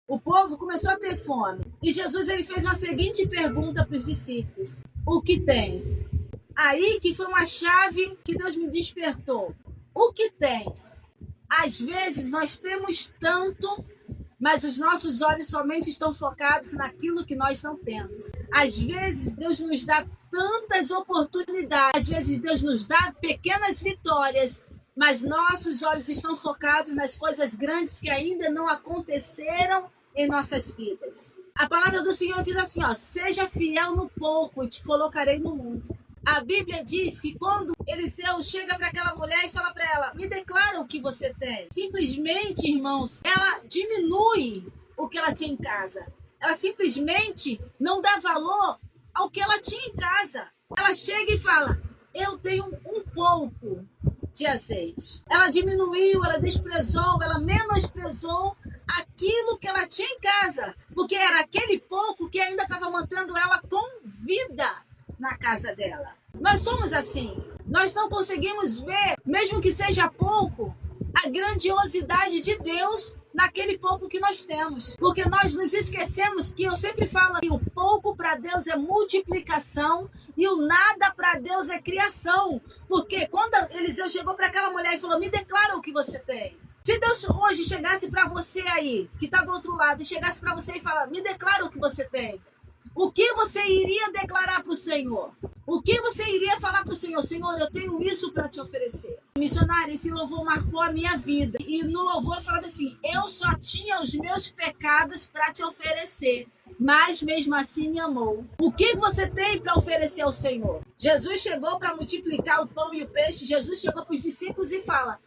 O povo começou a ter fome. E Jesus ele fez uma seguinte pergunta para os discípulos: o que tens? Aí que foi uma chave que Deus me despertou. O que tens? Às vezes nós temos tanto, mas os nossos olhos somente estão focados naquilo que nós não temos. Às vezes Deus nos dá tantas oportunidades, às vezes Deus nos dá pequenas vitórias, mas nossos olhos estão focados nas coisas grandes que ainda não aconteceram em nossas vidas. A palavra do Senhor diz assim, ó: seja fiel no pouco e te colocarei no mundo. A Bíblia diz que quando Eliseu chega para aquela mulher e fala para ela: me declara o que você tem. Simplesmente, irmãos, ela diminui o que ela tinha em casa. Ela simplesmente não dá valor ao que ela tinha em casa. Ela chega e fala: eu tenho um pouco de azeite. Ela diminuiu, ela desprezou, ela menosprezou aquilo que ela tinha em casa, porque era aquele pouco que ainda estava mantendo ela com vida na casa dela. Nós somos assim. Nós não conseguimos ver, mesmo que seja pouco, a grandiosidade de Deus naquele pouco que nós temos. Porque nós nos esquecemos que eu sempre falo que o pouco para Deus é multiplicação e o nada para Deus é criação. Porque quando Eliseu chegou para aquela mulher e falou: me declara o que você tem. Se Deus hoje chegasse para você aí, que está do outro lado, e chegasse para você e falar: me declara o que você tem. O que você iria declarar para o Senhor? O que você iria falar para o Senhor? Senhor, eu tenho isso para te oferecer. Missionário, esse louvor marcou a minha vida. E no louvor falava assim: eu só tinha os meus pecados para te oferecer, mas mesmo assim me amou. O que você tem para oferecer ao Senhor? Jesus chegou para multiplicar o pão e o peixe. Jesus chegou para os discípulos e fala: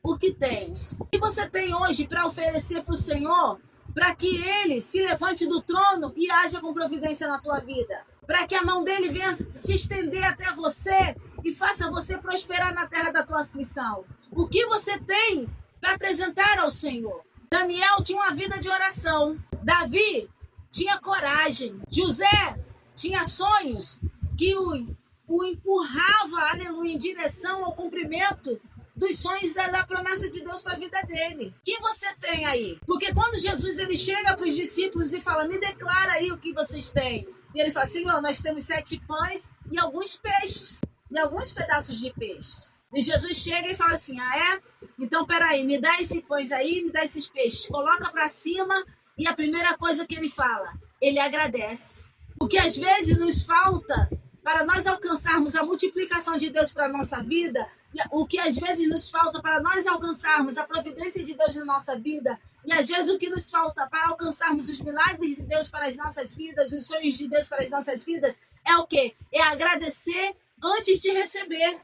o que tens? O que você tem hoje para oferecer para o Senhor, para que Ele se levante do trono e haja com providência na tua vida? Para que a mão dele venha se estender até você e faça você prosperar na terra da tua aflição? O que você tem para apresentar ao Senhor? Daniel tinha uma vida de oração. Davi tinha coragem. José tinha sonhos que o empurrava, aleluia, em direção ao cumprimento dos sonhos da promessa de Deus para a vida dele. O que você tem aí? Porque quando Jesus ele chega para os discípulos e fala: me declara aí o que vocês têm. E ele fala: Senhor, nós temos 7 pães e alguns peixes. E alguns pedaços de peixes. E Jesus chega e fala assim: ah, é? Então, peraí, me dá esses pães aí, me dá esses peixes. Coloca para cima e a primeira coisa que ele fala, ele agradece. O que às vezes nos falta para nós alcançarmos a multiplicação de Deus para a nossa vida, o que às vezes nos falta para nós alcançarmos a providência de Deus na nossa vida, e às vezes o que nos falta para alcançarmos os milagres de Deus para as nossas vidas, os sonhos de Deus para as nossas vidas, é o quê? É agradecer antes de receber.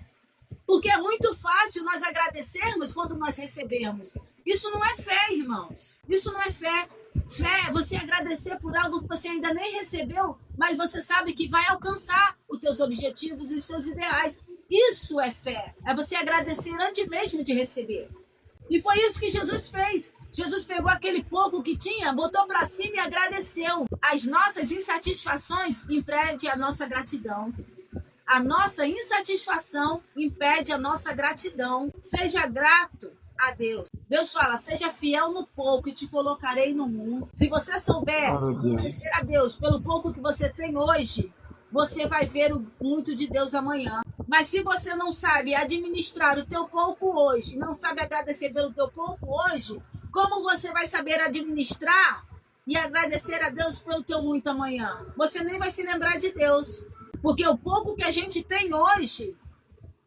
Porque é muito fácil nós agradecermos quando nós recebemos. Isso não é fé, irmãos. Isso não é fé. Fé é você agradecer por algo que você ainda nem recebeu, mas você sabe que vai alcançar os teus objetivos e os teus ideais. Isso é fé. É você agradecer antes mesmo de receber. E foi isso que Jesus fez. Jesus pegou aquele pouco que tinha, botou para cima e agradeceu. As nossas insatisfações impedem a nossa gratidão. A nossa insatisfação impede a nossa gratidão. Seja grato a Deus. Deus fala: seja fiel no pouco e te colocarei no mundo. Se você souber agradecer a Deus pelo pouco que você tem hoje, você vai ver o muito de Deus amanhã. Mas se você não sabe administrar o teu pouco hoje, não sabe agradecer pelo teu pouco hoje, como você vai saber administrar e agradecer a Deus pelo teu muito amanhã? Você nem vai se lembrar de Deus. Porque o pouco que a gente tem hoje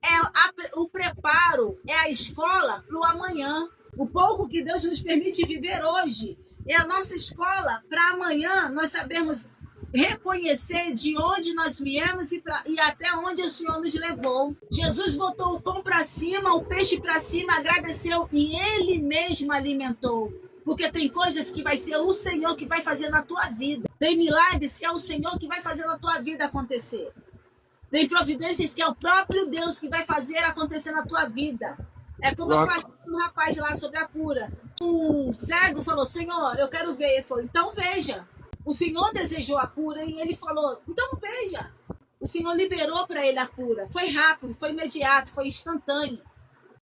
é o preparo, é a escola para o amanhã. O pouco que Deus nos permite viver hoje é a nossa escola para amanhã nós sabermos reconhecer de onde nós viemos e até onde o Senhor nos levou. Jesus botou o pão para cima, o peixe para cima, agradeceu e Ele mesmo alimentou. Porque tem coisas que vai ser o Senhor que vai fazer na tua vida. Tem milagres que é o Senhor que vai fazer na tua vida acontecer. Tem providências que é o próprio Deus que vai fazer acontecer na tua vida. É como eu falei com um rapaz lá sobre a cura. Um cego falou: Senhor, eu quero ver. Ele falou: então veja. O Senhor desejou a cura e ele falou: então veja. O Senhor liberou para ele a cura. Foi rápido, foi imediato, foi instantâneo.